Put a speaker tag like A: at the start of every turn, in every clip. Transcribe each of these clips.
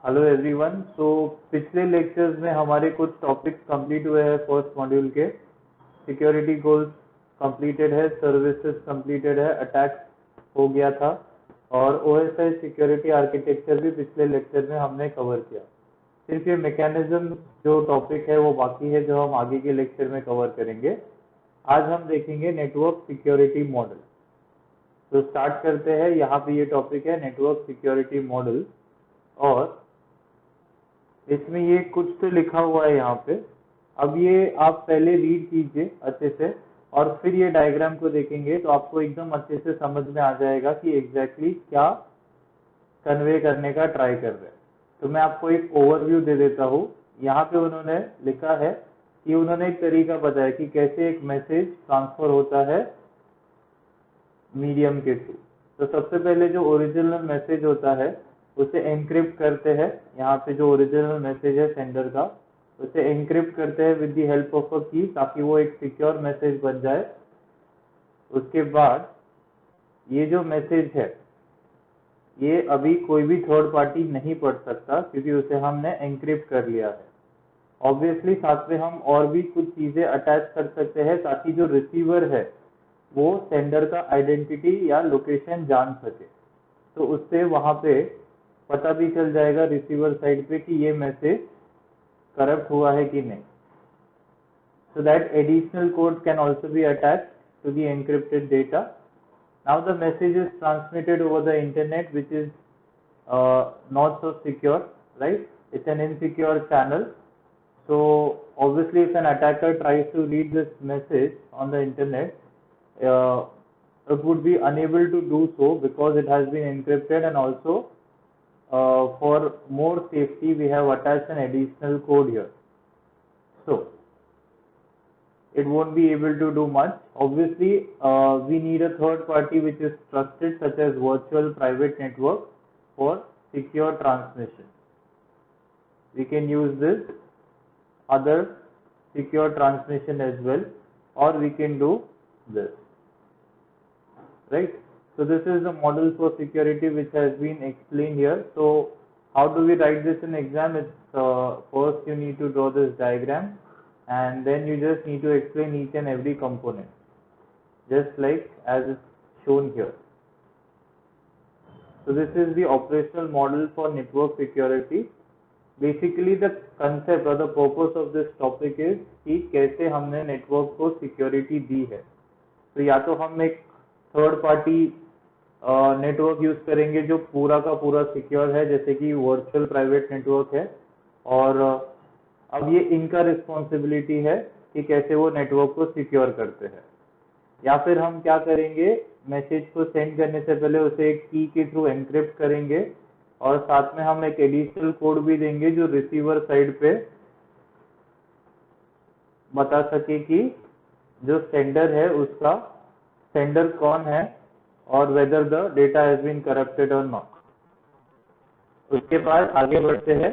A: Hello everyone. तो पिछले lectures में हमारे कुछ टॉपिक्स कंप्लीट हुए हैं फर्स्ट मॉड्यूल के। सिक्योरिटी गोल्स कंप्लीटेड है, सर्विसेज कंप्लीटेड है, अटैक हो गया था और ओएसआई सिक्योरिटी आर्किटेक्चर भी पिछले लेक्चर में हमने कवर किया। सिर्फ ये मैकेनिज्म जो टॉपिक है वो बाकी है, जो हम आगे के लेक्चर में कवर करेंगे। आज हम देखेंगे नेटवर्क सिक्योरिटी मॉडल। तो स्टार्ट करते हैं। यहाँ पे ये टॉपिक है नेटवर्क सिक्योरिटी मॉडल और इसमें ये कुछ तो लिखा हुआ है यहाँ पे। अब ये आप पहले रीड कीजिए अच्छे से और फिर ये डायग्राम को देखेंगे तो आपको एकदम अच्छे से समझ में आ जाएगा कि एग्जैक्टली क्या कन्वे करने का ट्राई कर रहे हैं। तो मैं आपको एक ओवरव्यू दे देता हूँ। यहाँ पे उन्होंने लिखा है कि उन्होंने एक तरीका बताया कि कैसे एक मैसेज ट्रांसफर होता है मीडियम के थ्रू। तो सबसे पहले जो ओरिजिनल मैसेज होता है उसे एनक्रिप्ट करते हैं। यहाँ पे जो ओरिजिनल मैसेज है सेंडर का, उसे एनक्रिप्ट करते हैं with the help of a की, ताकि वो एक सिक्योर मैसेज बन जाए। उसके बाद ये जो मैसेज है ये अभी कोई भी थर्ड पार्टी नहीं पढ़ सकता, क्योंकि उसे हमने एनक्रिप्ट कर लिया है। ऑब्वियसली साथ में हम और भी कुछ चीजें अटैच कर सकते हैं ताकि जो रिसीवर है वो सेंडर का आइडेंटिटी या लोकेशन जान सके। तो उससे वहां पे पता भी चल जाएगा रिसीवर साइड पे कि ये मैसेज करप्ट हुआ है कि नहीं। So that additional code can also be attached to the encrypted data. Now the message is transmitted over the internet, which is not so secure, right? It's an insecure channel. So obviously if an attacker tries to read this message on the internet, it would be unable to do so because it has been encrypted, and also for more safety we have attached an additional code here. So it won't be able to do much. Obviously we need a third party which is trusted, such as virtual private network, for secure transmission. We can use this other secure transmission as well, or we can do this, right? So this is the model for security which has been explained here. So how do we write this in exam? It's first you need to draw this diagram, and then you just need to explain each and every component, just like as it's shown here. So this is the operational model for network security. Basically the concept or the purpose of this topic is कि कैसे हमने network को security दी है। तो या तो हम एक थर्ड पार्टी नेटवर्क यूज करेंगे जो पूरा का पूरा सिक्योर है, जैसे कि वर्चुअल प्राइवेट नेटवर्क है, और अब ये इनका रिस्पॉन्सिबिलिटी है कि कैसे वो नेटवर्क को सिक्योर करते हैं। या फिर हम क्या करेंगे, मैसेज को सेंड करने से पहले उसे एक की के थ्रू एनक्रिप्ट करेंगे, और साथ में हम एक एडिशनल कोड भी देंगे जो रिसीवर साइड पे बता सके कि जो सेंडर है उसका सेंडर कौन है और whether the data has been corrupted और नॉट। उसके बाद आगे बढ़ते हैं।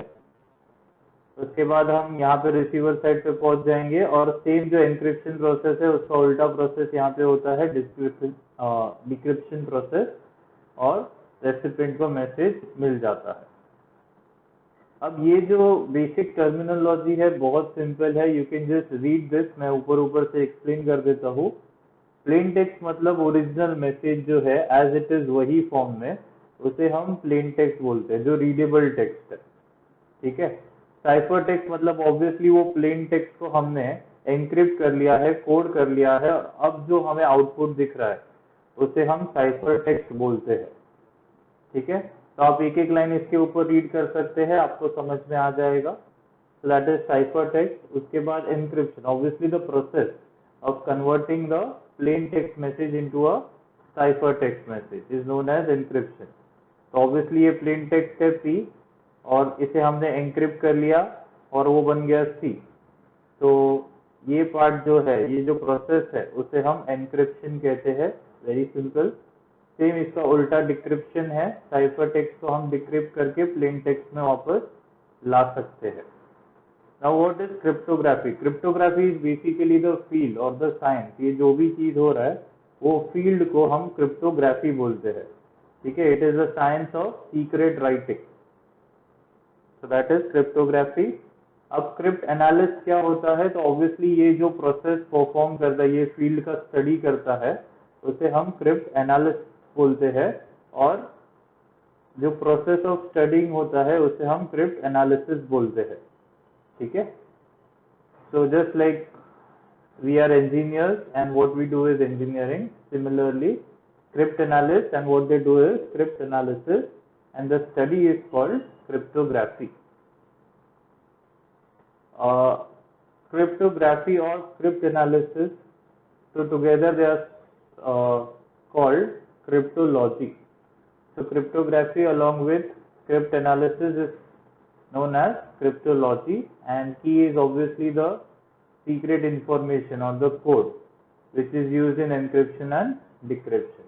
A: उसके बाद हम यहाँ पे रिसीवर साइड पे पहुंच जाएंगे और सेम जो एनक्रिप्शन प्रोसेस है उसका उल्टा प्रोसेस यहाँ पे होता है डिक्रिप्शन प्रोसेस, और रेसिपिएंट को मैसेज मिल जाता है। अब ये जो बेसिक टर्मिनोलॉजी है बहुत सिंपल है, you can just read this. मैं ऊपर ऊपर से एक्सप्लेन कर देता हूँ। प्लेन टेक्स्ट मतलब ओरिजिनल मैसेज जो है एज इट इज वही फॉर्म में, उसे हम प्लेन टेक्स्ट बोलते हैं, जो रीडेबल टेक्स्ट है, ठीक है। साइफर टेक्स्ट मतलब ऑब्वियसली वो प्लेन टेक्स्ट को हमने एनक्रिप्ट कर लिया है, कोड कर लिया है, और अब जो हमें आउटपुट दिख रहा है उसे हम साइफर टेक्स्ट बोलते हैं, ठीक है। तो आप एक एक लाइन इसके ऊपर रीड कर सकते हैं, आपको समझ में आ जाएगा। So that is ciphertext. उसके बाद encryption, obviously the process of converting the plain text message into a ciphertext message is known as encryption. तो obviously ये plain text है P, और इसे हमने encrypt कर लिया और वो बन गया C। तो ये पार्ट जो है, ये जो प्रोसेस है उसे हम encryption कहते हैं, वेरी सिंपल। सेम इसका उल्टा डिक्रिप्शन है, साइफर टेक्स्ट को हम डिक्रिप्ट करके प्लेन टेक्स्ट में वापस ला सकते हैं। Now what is cryptography? Cryptography is basically the field और द साइंस। ये जो भी चीज हो रहा है वो फील्ड को हम क्रिप्टोग्राफी बोलते हैं, ठीक है। It is the science of secret writing. So that is cryptography. अब क्रिप्ट एनालिस्ट क्या होता है, तो ऑब्वियसली ये जो प्रोसेस परफॉर्म करता है, ये फील्ड का स्टडी करता है, उसे हम क्रिप्ट एनालिस्ट बोलते हैं, और जो प्रोसेस ऑफ स्टडिंग होता है उसे हम क्रिप्ट एनालिसिस बोलते हैं. ठीक है. So just like we are engineers and what we do is engineering, similarly crypt analysts and what they do is crypt analysis, and the study is called cryptography. Cryptography or crypt analysis, so together they are called cryptology. So cryptography along with crypt analysis is known as cryptology, and key is obviously the secret information or the code which is used in encryption and decryption.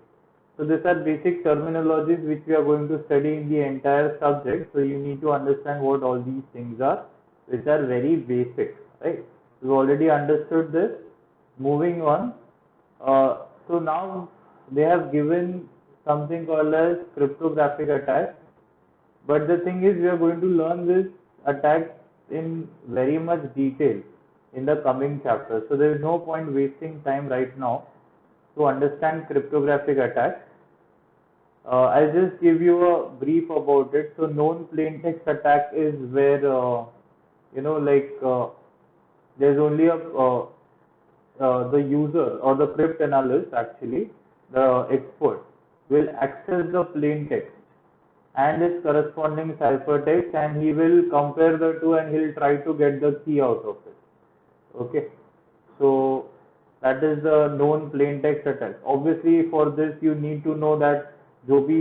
A: So these are basic terminologies which we are going to study in the entire subject. So you need to understand what all these things are, which are very basic, right? We already understood this. Moving on. So now they have given something called as cryptographic attack. But the thing is, we are going to learn this attack in very much detail in the coming chapters. So there is no point wasting time right now to understand cryptographic attack. I'll just give you a brief about it. So known plain text attack is where there's only the user or the crypt analyst, actually the expert, will access the plain text and its corresponding ciphertext, and he will compare the two and he'll try to get the key out of it. Okay, so that is the known plain text attack. Obviously for this you need to know that जो भी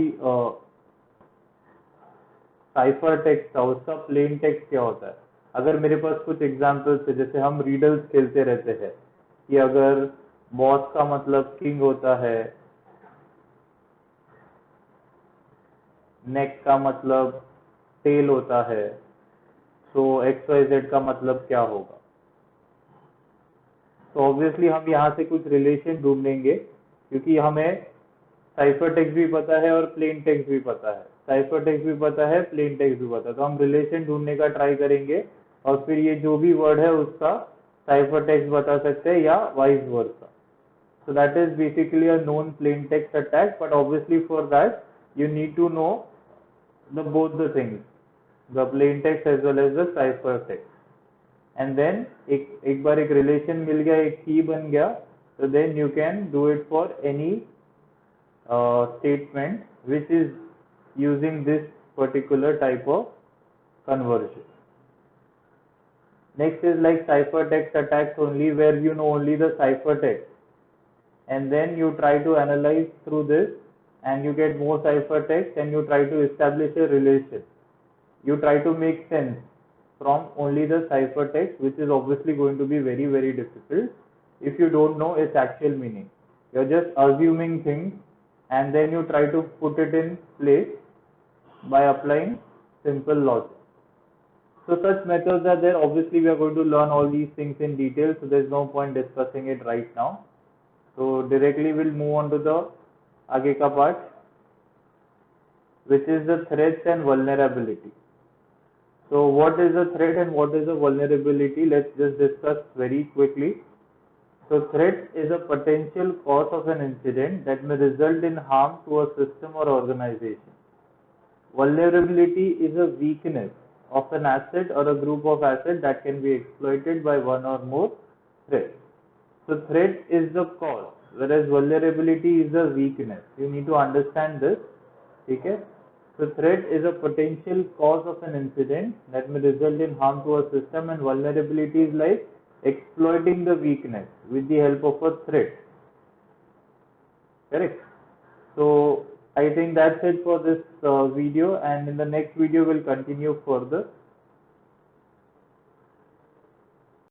A: cipher text था उसका plain text क्या होता है. अगर मेरे पास कुछ एग्जांपल्स है, जैसे हम रीडल्स खेलते रहते हैं कि अगर बॉस का मतलब किंग होता है, नेक का मतलब टेल होता है, तो एक्स वाई जेड का मतलब क्या होगा. तो ऑब्वियसली हम यहाँ से कुछ रिलेशन ढूंढेंगे, क्योंकि हमें साइफर टेक्स्ट भी पता है और प्लेन टेक्स्ट भी पता है. साइफर टेक्स्ट भी पता है, प्लेन टेक्स्ट भी पता है, तो हम रिलेशन ढूंढने का ट्राई करेंगे और फिर ये जो भी वर्ड है उसका साइफर टेक्स्ट बता सकते हैं या vice versa. So that is basically a known plain text attack, but obviously for that you need to know both the things, the plain text as well as the cipher text. And then एक बार एक relation मिल गया, एक key बन गया, so then you can do it for any statement which is using this particular type of conversion. Next is like ciphertext attacks only, where you know only the ciphertext, and then you try to analyze through this and you get more ciphertext and you try to establish a relation. You try to make sense from only the ciphertext, which is obviously going to be very, very difficult if you don't know its actual meaning. You're just assuming things and then you try to put it in place by applying simple logic. So such methods are there. Obviously we are going to learn all these things in detail, so there's no point discussing it right now. So directly we'll move on to the आगे का part, which is the threats and vulnerability. So what is a threat and what is a vulnerability? Let's just discuss very quickly. So threat is a potential cause of an incident that may result in harm to a system or organization. Vulnerability is a weakness of an asset or a group of assets that can be exploited by one or more threats. So threat is the cause, whereas vulnerability is a weakness. You need to understand this. Okay? So threat is a potential cause of an incident that may result in harm to a system, and vulnerability is like exploiting the weakness with the help of a threat. Correct? So I think that's it for this video, and in the next video we'll continue further.